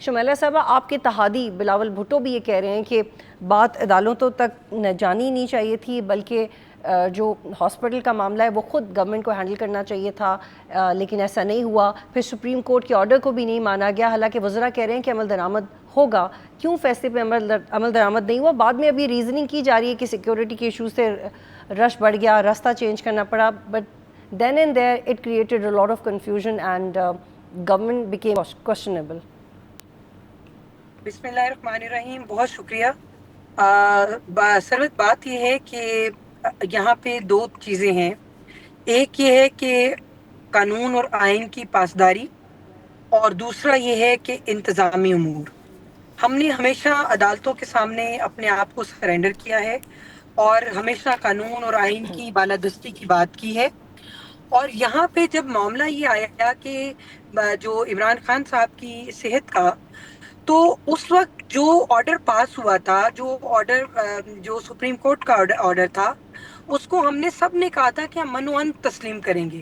شمیلہ صاحبہ، آپ کے اتحادی بلاول بھٹو بھی یہ کہہ رہے ہیں کہ بات عدالتوں تک جانی نہیں چاہیے تھی، بلکہ جو ہاسپٹل کا معاملہ ہے وہ خود گورنمنٹ کو ہینڈل کرنا چاہیے تھا، لیکن ایسا نہیں ہوا۔ پھر سپریم کورٹ کے آرڈر کو بھی نہیں مانا گیا، حالانکہ وزراء کہہ رہے ہیں کہ عمل درآمد ہوگا۔ کیوں فیصلے پہ عمل درآمد نہیں ہوا؟ بعد میں ابھی ریزننگ کی جا رہی ہے کہ سیکیورٹی کے ایشوز سے رش بڑھ گیا، راستہ چینج کرنا پڑا، but then and there it created a lot of confusion and government became questionable. بسم اللہ الرحمن الرحیم، بہت شکریہ۔ سروت بات یہ ہے کہ یہاں پہ دو چیزیں ہیں۔ ایک یہ ہے کہ قانون اور آئین کی پاسداری، اور دوسرا یہ ہے کہ انتظامی امور۔ ہم نے ہمیشہ عدالتوں کے سامنے اپنے آپ کو سرنڈر کیا ہے اور ہمیشہ قانون اور آئین کی بالادستی کی بات کی ہے۔ اور یہاں پہ جب معاملہ یہ آیا کہ جو عمران خان صاحب کی صحت کا، تو اس وقت جو آرڈر پاس ہوا تھا، جو سپریم کورٹ کا آرڈر تھا، اس کو ہم نے سب نے کہا تھا کہ ہم منوان تسلیم کریں گے۔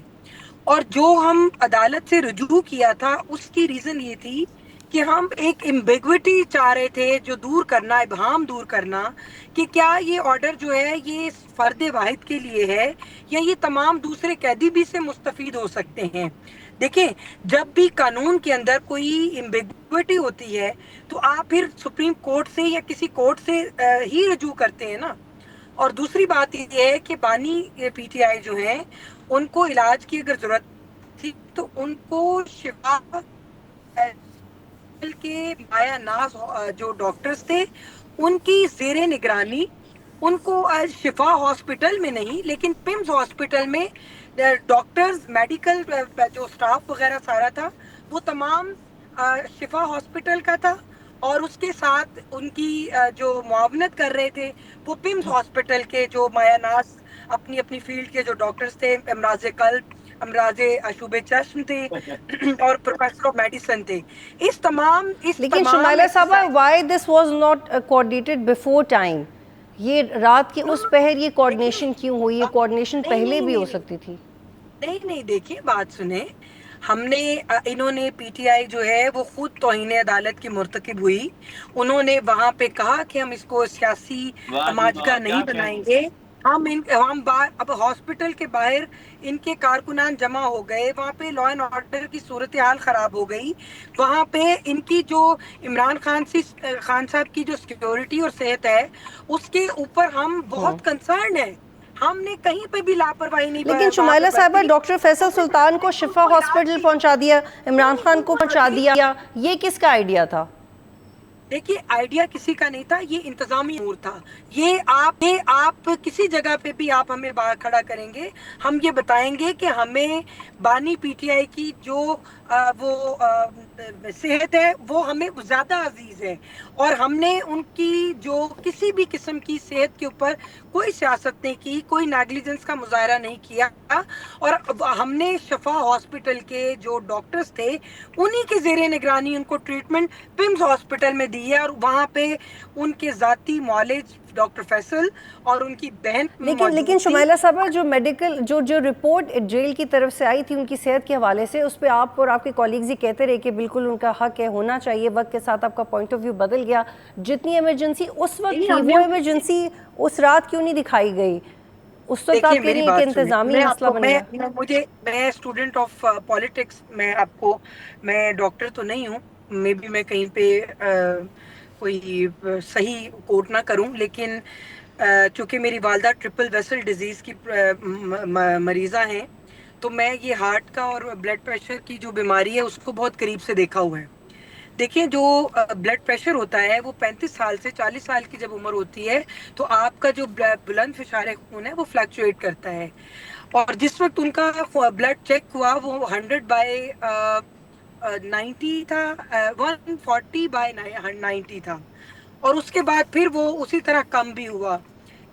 اور جو ہم عدالت سے رجوع کیا تھا اس کی ریزن یہ تھی کہ ہم ایک ایمبیگوٹی چاہ رہے تھے، جو دور کرنا، ابہام دور کرنا، کہ کیا یہ آرڈر جو ہے یہ فرد واحد کے لیے ہے یا یہ تمام دوسرے قیدی بھی سے مستفید ہو سکتے ہیں۔ دیکھیں، جب بھی قانون کے اندر کوئی ایمبیگوٹی ہوتی ہے تو آپ پھر سپریم کورٹ سے یا کسی کورٹ سے ہی رجوع کرتے ہیں نا۔ اور دوسری بات یہ ہے کہ بانی پی ٹی آئی جو ہیں، ان کو علاج کی اگر ضرورت تھی تو ان کو شفا کے مایا ناز جو ڈاکٹرز تھے ان کی زیر نگرانی، ان کو شفا ہاسپٹل میں نہیں لیکن پمز ہاسپٹل میں ڈاکٹرز، میڈیکل جو سٹاف وغیرہ سارا تھا وہ تمام شفا ہاسپٹل کا تھا، اور اس کے ساتھ ان کی جو معاونت کر رہے تھے وہ پمز ہاسپٹل کے جو مایا ناز اپنی اپنی فیلڈ کے جو ڈاکٹرز تھے، امراض قلب، امراض عشوب چشم تھے اور پروفیسر آف میڈیسن تھے۔ لیکن شمیلہ صاحبہ، why this was not coordinated before time؟ یہ رات کے اس پہر یہ کوارڈینیشن کیوں ہوئی؟ یہ کوارڈینیشن پہلے بھی ہو سکتی تھی۔ نہیں دیکھیں، بات سنیں، انہوں نے پی ٹی آئی جو ہے وہ خود توہین عدالت کی مرتکب ہوئی۔ انہوں نے وہاں پہ کہا کہ ہم اس کو سیاسی ماجگا نہیں بنائیں گے۔ اب ہاسپٹل کے باہر ان کے کارکنان جمع ہو گئے، وہاں پہ لا اینڈ آرڈر کی صورتحال خراب ہو گئی، وہاں پہ ان کی جو عمران خان صاحب کی جو سیکیورٹی اور صحت ہے اس کے اوپر ہم بہت کنسرن ہیں۔ ہم نے کہیں پہ بھی لاپرواہی نہیں لیکن شمیلہ صاحبہ، ڈاکٹر فیصل سلطان کو شفا ہاسپٹل پہنچا دیا، عمران خان کو پہنچا دیا، یہ کس کا آئیڈیا تھا؟ دیکھیے، آئیڈیا کسی کا نہیں تھا، یہ انتظامی امور تھا۔ یہ آپ کسی جگہ پہ بھی آپ ہمیں باہر کھڑا کریں گے، ہم یہ بتائیں گے کہ ہمیں بانی پی ٹی آئی کی جو وہ صحت ہے وہ ہمیں زیادہ عزیز ہے، اور ہم نے ان کی جو کسی بھی قسم کی صحت کے اوپر کوئی سیاست نہیں کی، کوئی نیگلیجنس کا مظاہرہ نہیں کیا، اور ہم نے شفا ہاسپٹل کے جو ڈاکٹرز تھے انہی کے زیر نگرانی ان کو ٹریٹمنٹ پمز ہاسپٹل میں دی ہے، اور وہاں پہ ان کے ذاتی معالج ڈاکٹر فیصل اور ان کی بہن لیکن شمیلہ صاحبہ، جو میڈیکل جو رپورٹ جیل کی طرف سے آئی تھی ان کی صحت کے حوالے سے، اس پہ آپ اور آپ کے کولیگز یہ کہتے رہے کہ بالکل ان کا حق ہے، ہونا چاہیے۔ وقت کے ساتھ آپ کا پوائنٹ آف ویو بدل گیا۔ جتنی ایمرجنسی اس وقت تھی، وہ ایمرجنسی اس رات کیوں نہیں دکھائی گئی؟ اس وقت آپ کہہ رہی ہیں کہ انتظامی مسئلہ بن گیا۔ میں اسٹوڈنٹ آف پالیٹکس، میں ڈاکٹر تو نہیں ہوں، میں بھی میں کہیں پہ کوئی صحیح کوٹ نہ کروں، لیکن چونکہ میری والدہ ٹرپل ویسل ڈیزیز کی مریضہ ہیں، تو میں یہ ہارٹ کا اور بلڈ پریشر کی جو بیماری ہے اس کو بہت قریب سے دیکھا ہوا ہے۔ دیکھیں، جو بلڈ پریشر ہوتا ہے وہ 35 سال سے 40 سال کی جب عمر ہوتی ہے تو آپ کا جو بلند فشار خون ہے وہ فلیکچویٹ کرتا ہے، اور جس وقت ان کا بلڈ چیک ہوا وہ 100/90 تھا، 140/90 تھا، اور اس کے بعد پھر وہ اسی طرح کم بھی ہوا۔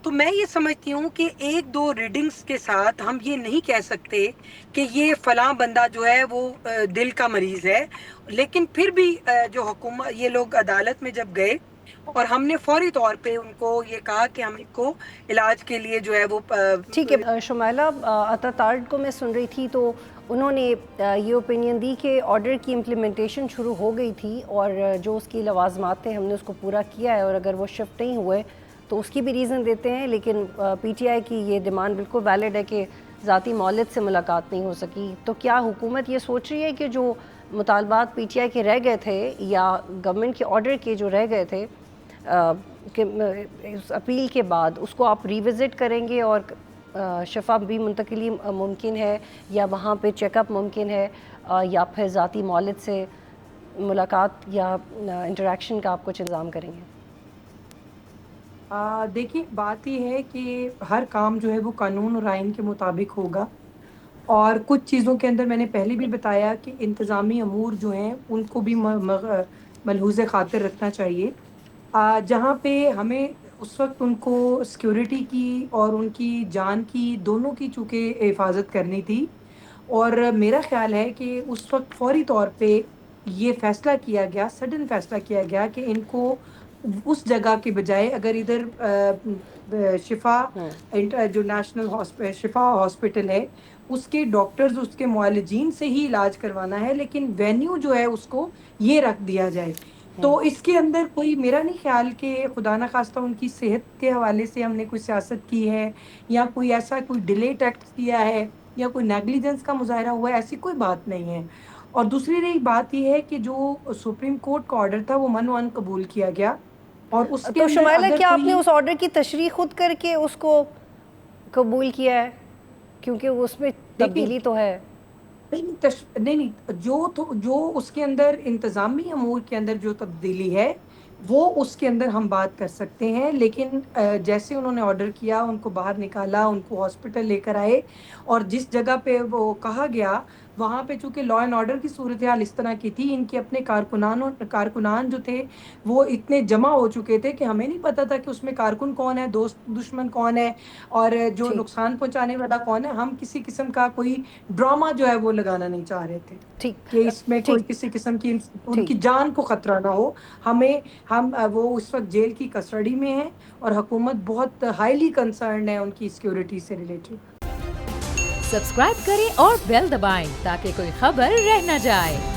تو میں یہ سمجھتی ہوں کہ ایک دو ریڈنگز کے ساتھ ہم یہ نہیں کہہ سکتے کہ یہ فلاں بندہ جو ہے وہ دل کا مریض ہے، لیکن پھر بھی جو حکومت، یہ لوگ عدالت میں جب گئے اور ہم نے فوری طور پہ ان کو یہ کہا کہ ہم ان کو علاج کے لیے جو ہے وہ ٹھیک ہے۔ شمیلہ، اتاتارڈ کو میں سن رہی تھی تو انہوں نے یہ اوپینین دی کہ آرڈر کی امپلیمنٹیشن شروع ہو گئی تھی اور جو اس کی لوازمات تھے ہم نے اس کو پورا کیا ہے، اور اگر وہ شفٹ نہیں ہوئے تو اس کی بھی ریزن دیتے ہیں، لیکن پی ٹی آئی کی یہ ڈیمانڈ بالکل ویلڈ ہے کہ ذاتی مولد سے ملاقات نہیں ہو سکی. تو کیا حکومت یہ سوچ رہی ہے کہ جو مطالبات پی ٹی آئی کے رہ گئے تھے یا گورنمنٹ کے آرڈر کے جو رہ گئے تھے کہ اس اپیل کے بعد اس کو آپ ریوزٹ کریں گے اور شفا بھی منتقلی ممکن ہے، یا وہاں پہ چیک اپ ممکن ہے، یا پھر ذاتی مولد سے ملاقات یا انٹریکشن کا آپ کچھ انتظام کریں گے؟ دیکھیے بات یہ ہے کہ ہر کام جو ہے وہ قانون اور آئین کے مطابق ہوگا، اور کچھ چیزوں کے اندر میں نے پہلے بھی بتایا کہ انتظامی امور جو ہیں ان کو بھی ملحوظ خاطر رکھنا چاہیے. جہاں پہ ہمیں اس وقت ان کو سیکیورٹی کی اور ان کی جان کی دونوں کی چونکہ حفاظت کرنی تھی، اور میرا خیال ہے کہ اس وقت فوری طور پہ یہ فیصلہ کیا گیا، سڈن فیصلہ کیا گیا کہ ان کو اس جگہ کے بجائے اگر ادھر شفا جو نیشنل شفا ہاسپٹل ہے اس کے ڈاکٹرز اس کے معالجین سے ہی علاج کروانا ہے، لیکن وینیو جو ہے اس کو یہ رکھ دیا جائے. تو اس کے اندر کوئی میرا نہیں خیال کہ خدا نخواستہ ان کی صحت کے حوالے سے ہم نے کوئی سیاست کی ہے یا کوئی ایسا کوئی ڈیلے ٹیکس کیا ہے یا کوئی نیگلیجنس کا مظاہرہ ہوا ہے، ایسی کوئی بات نہیں ہے. اور دوسری رہی بات یہ ہے کہ جو سپریم کورٹ کا آرڈر تھا وہ من قبول کیا گیا، اور اس کے تو اندر شمائلہ اگر کیا آپ نے کوئی اس آرڈر کی تشریح خود کر کے اس کو قبول کیا ہے؟ کیونکہ اس میں تبدیلی تو ہے. نہیں جو اس کے اندر انتظامی امور کے اندر جو تبدیلی ہے وہ اس کے اندر ہم بات کر سکتے ہیں، لیکن جیسے انہوں نے آرڈر کیا ان کو باہر نکالا، ان کو ہاسپٹل لے کر آئے، اور جس جگہ پہ وہ کہا گیا وہاں پہ چونکہ لا اینڈ آرڈر کی صورتحال اس طرح کی تھی، ان کے اپنے کارکنان جو تھے وہ اتنے جمع ہو چکے تھے کہ ہمیں نہیں پتا تھا کہ اس میں کارکن کون ہے، دوست دشمن کون ہے، اور جو ٹھیک نقصان پہنچانے والا کون ہے. ہم کسی قسم کا کوئی ڈرامہ جو ہے وہ لگانا نہیں چاہ رہے تھے ٹھیک کہ اس میں ٹھیک کوئی کسی قسم کی ان ٹھیک کی جان کو خطرہ نہ ہو. ہم وہ اس وقت جیل کی کسٹڈی میں ہیں، اور حکومت بہت ہائیلی کنسرنڈ ہے ان کی سیکیورٹی سے ریلیٹڈ. سبسکرائب کریں اور بیل دبائیں تاکہ کوئی خبر رہ نہ جائے.